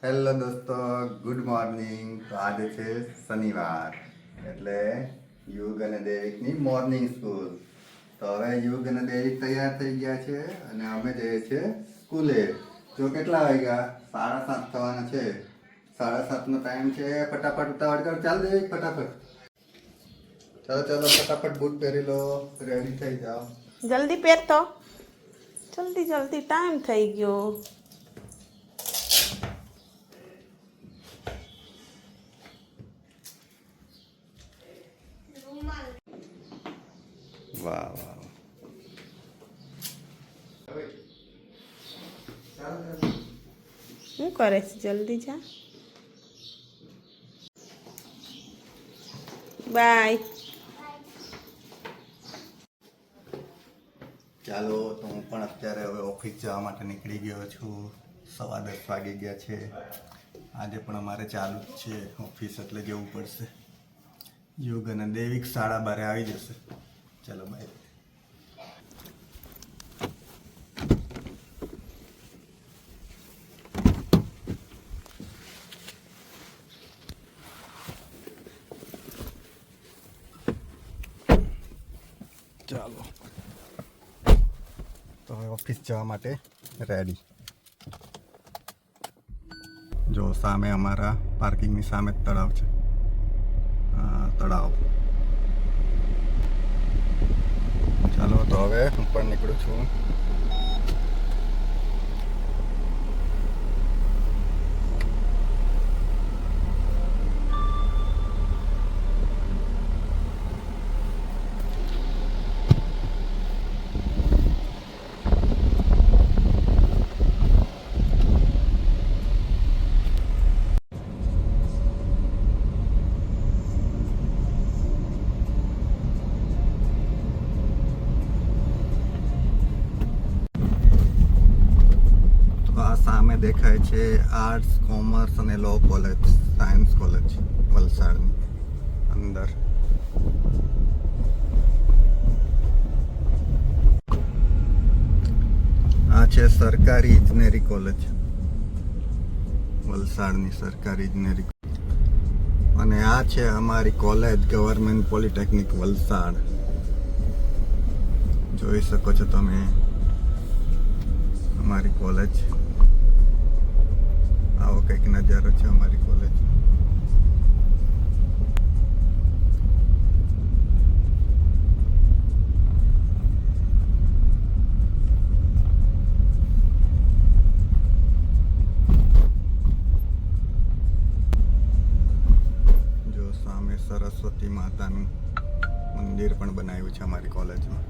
Hello દોસ્તો, good morning. તો આજે છે શનિવાર, એટલે યુગ અને દેવિકની મોર્નિંગ સ્કૂલ. તો હવે યુગ અને દેવિક તૈયાર થઈ ગયા છે અને અમે જઈએ છીએ સ્કૂલે. જો કેટલા વાગ્યા? 7:30 થવાના છે. 7:30 નો ટાઈમ છે. ફટાફટ ઉતાવળ કર. ચાલ દેવિક, ફટાફટ. ચાલો ચાલો, ફટાફટ બૂટ પહેરી લો, રેડી થઈ જાઓ. જલ્દી પહેરતો, જલ્દી જલ્દી, ટાઈમ થઈ ગયો. વાહ વાહ. શું કરે છે? જલ્દી જા. બાય. ચાલો, તો હું પણ અત્યારે હવે ઓફિસ જવા માટે નીકળી ગયો છું. 10:15 વાગી ગયા છે. આજે પણ અમારે ચાલુ જ છે ઓફિસ, એટલે જવું પડશે. યુગ અને દેવિક 12:30 આવી જશે. ચાલો બાય. ચાલો, તો હવે ઓફિસ જવા માટે રેડી. જો સામે અમારા પાર્કિંગની સામે જ તળાવ છે. તળાવ. ચાલો, તો હવે હું પણ નીકળું છું. સામે દેખાય છે આર્ટ્સ, કોમર્સ અને લો કોલેજ, સાયન્સ કોલેજ વલસાડની અંદર. આ છે સરકારી ઇજનેરી કોલેજ, વલસાડની સરકારી ઇજનેરી. અને આ છે અમારી કોલેજ, ગવર્મેન્ટ પોલિટેકનિક વલસાડ. જોઈ શકો છો તમે અમારી કોલેજ. આવો કંઈક નજારો છે અમારી કોલેજ. જો સામે સરસ્વતી માતાનું મંદિર પણ બનાવ્યું છે અમારી કોલેજમાં.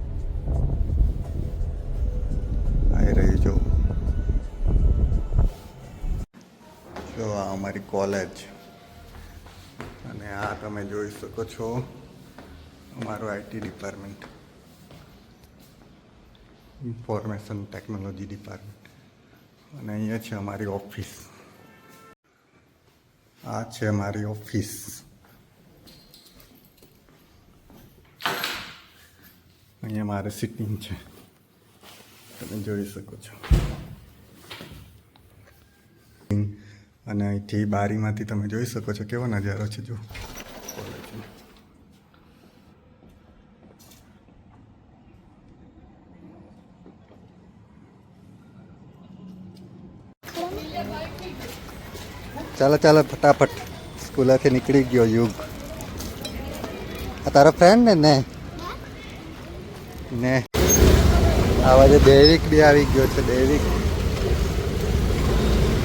આવી રહી જો આ અમારી કોલેજ. અને આ તમે જોઈ શકો છો અમારું IT department, information technology department. અને અહીંયા છે અમારી ઓફિસ. આ છે અમારી ઓફિસ. અહીંયા મારે સિટિંગ છે, તમે જોઈ શકો છો. અને અહીંથી બારીમાંથી તમે જોઈ શકો છો કેવો નજારો છે જો કોલેજનો. ચાલો ચાલો, ફટાફટ. સ્કૂલેથી નીકળી ગયો યુગ. આ તારો ફ્રેન્ડ ને ને આવા જે દેવિક બી આવી ગયો છે. દેવિક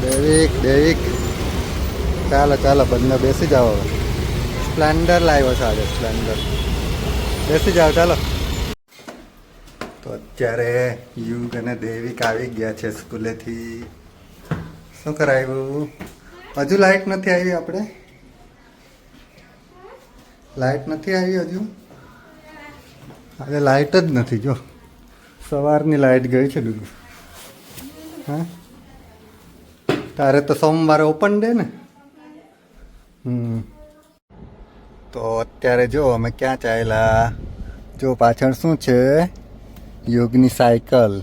દેવિક દેવિક ચાલો ચાલો, બંને બેસી જાઓ. હવે સ્પ્લેન્ડર લાવ્યો છે આજે, સ્પ્લેન્ડર. બેસી જાઓ, ચાલો. તો અત્યારે યુગ અને દેવિક આવી ગયા છે સ્કૂલેથી. શું કરાવ્યું? હજુ લાઈટ નથી આવી. આપણે લાઈટ નથી આવી હજુ. આજે લાઈટ જ નથી. જો સવારની લાઈટ ગઈ છે દૂધ. હા, તારે તો સોમવારે ઓપન ડે ને. તો અત્યારે જો અમે ક્યાં ચાલ્યા. જો પાછળ શું છે? યુગની સાયકલ.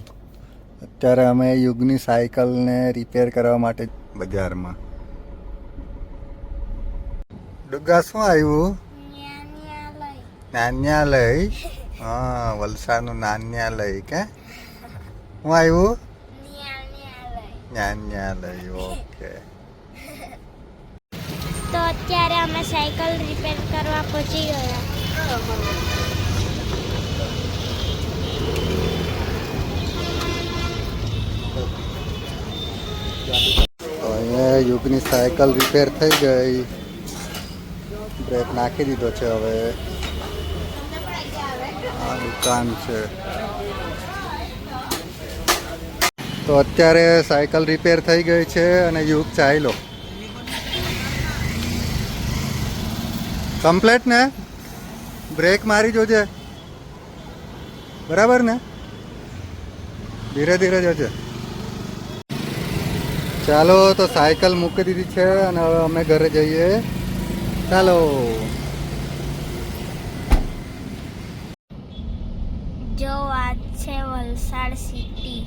અત્યારે અમે યુગની સાયકલને રિપેર કરવા માટે બજારમાં ડુગ્ગા શું આવ્યું? નાન્યાલય. હા, વલસાડનું નાન્યાલય કે શું આવ્યું? નાન્યાલય. ઓકે. તો અત્યારે અમે સાયકલ રિપેર કરવા પહોંચી ગયા. તો અહીંયા યુગની સાયકલ રિપેર થઈ ગઈ. બ્રેક નાખી દીધો છે. હવે આ દુકાન છે. તો અત્યારે સાયકલ રિપેર થઈ ગઈ છે અને યુગ ચાલ્યો. કમ્પ્લેટ ને? બ્રેક મારી જોજે, બરાબર ને? ધીરે ધીરે જજે. ચાલો, તો સાયકલ મૂકી દીધી છે અને હવે અમે ઘરે જઈએ. ચાલો. જો આ છે વલસાડ સિટી.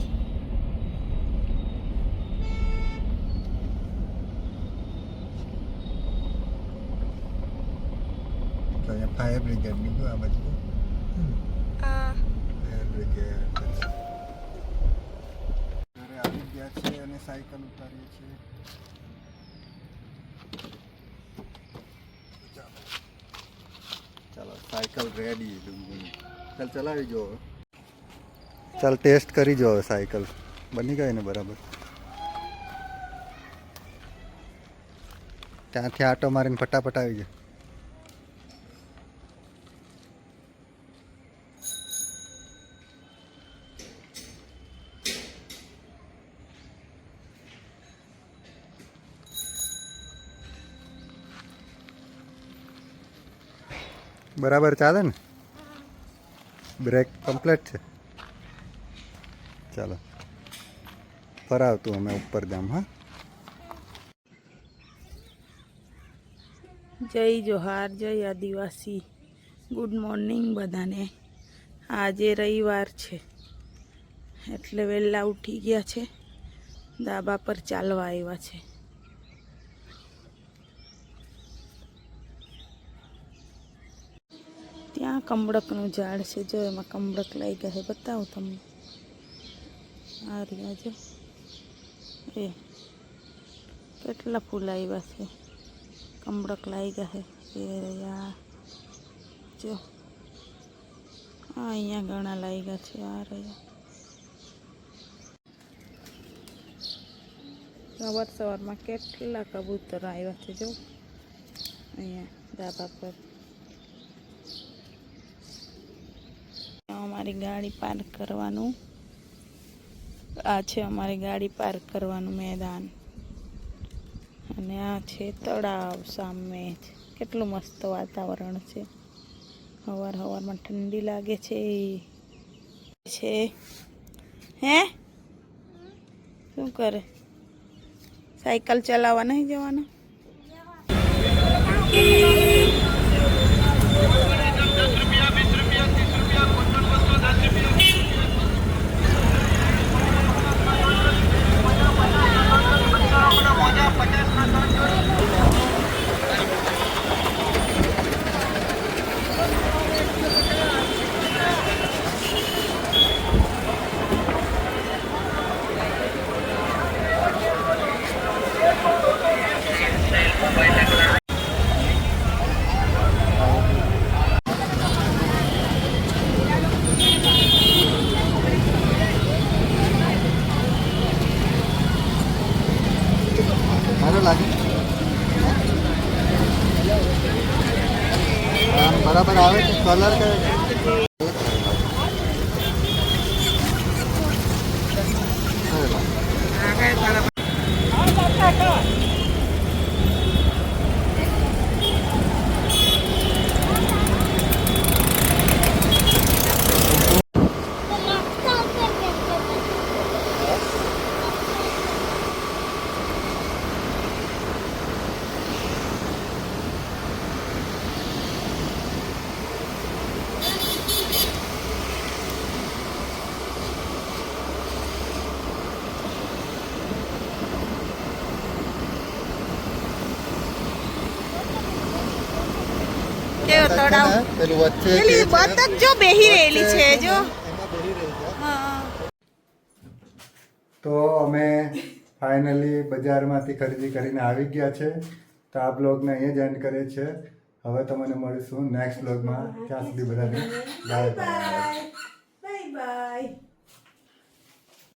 તો અહીંયા ફાયર બ્રિગેડ નીકળ્યું આ બાજુ. ફાયર બ્રિગેડ ઘરે આવી ગયા છે અને સાયકલ ઉતારીએ છીએ. ચાલો, સાયકલ રેડી. ચાલ, ચલાવી જો. ચાલ, ટેસ્ટ કરી જો. સાયકલ બની ગઈ ને બરાબર? ત્યાંથી આટો મારીને ફટાફટ આવી જાય. બરાબર ચાલે ને? બ્રેક કમ્પ્લીટ છે. ચાલો, ફરાવતું અમે ઉપર જામ. હા, જય જોહાર, જય આદિવાસી. ગુડ મોર્નિંગ બધાને. આજે રવિવાર છે એટલે વહેલા ઉઠી ગયા છે. ધાબા પર ચાલવા આવ્યા છે. ત્યાં કમળકનું ઝાડ છે. જો એમાં કમળક લાગી ગયા છે. બતાવું તમને. આ રહ્યા જો, એ કેટલા ફૂલ આવ્યા છે. કમળક લાગી ગયા છે. એ રહ્યા જો, અહીંયા ઘણા લાગ્યા છે. આ રહ્યા. સવાર સવારમાં કેટલા કબૂતર આવ્યા છે. જો અહીંયા ધાબા પર. અમારી ગાડી પાર્ક કરવાનું આ છે. અમારી ગાડી પાર્ક કરવાનું મેદાન. અને આ છે તળાવ સામે. કેટલું મસ્ત વાતાવરણ છે. સવારમાં ઠંડી લાગે છે. હે, શું કરે? સાયકલ ચલાવવા નહીં જવાના? સારું લાગે? બરાબર આવે છે. કલર કયો? કેવો તળાવ પેલું વચ્ચે પેલી બતક જો બેહી રહેલી છે જો એમાં બેહી રહી છે. હા તો અમે ફાઇનલી બજારમાંથી ખરીદી કરીને આવી ગયા છે. તો આ બ્લોગને અહીંયા જ એન્ડ કરીએ છીએ. હવે તમને મળીશું નેક્સ્ટ બ્લોગમાં. ત્યાં સુધી બધાને બાય બાય. Bye bye.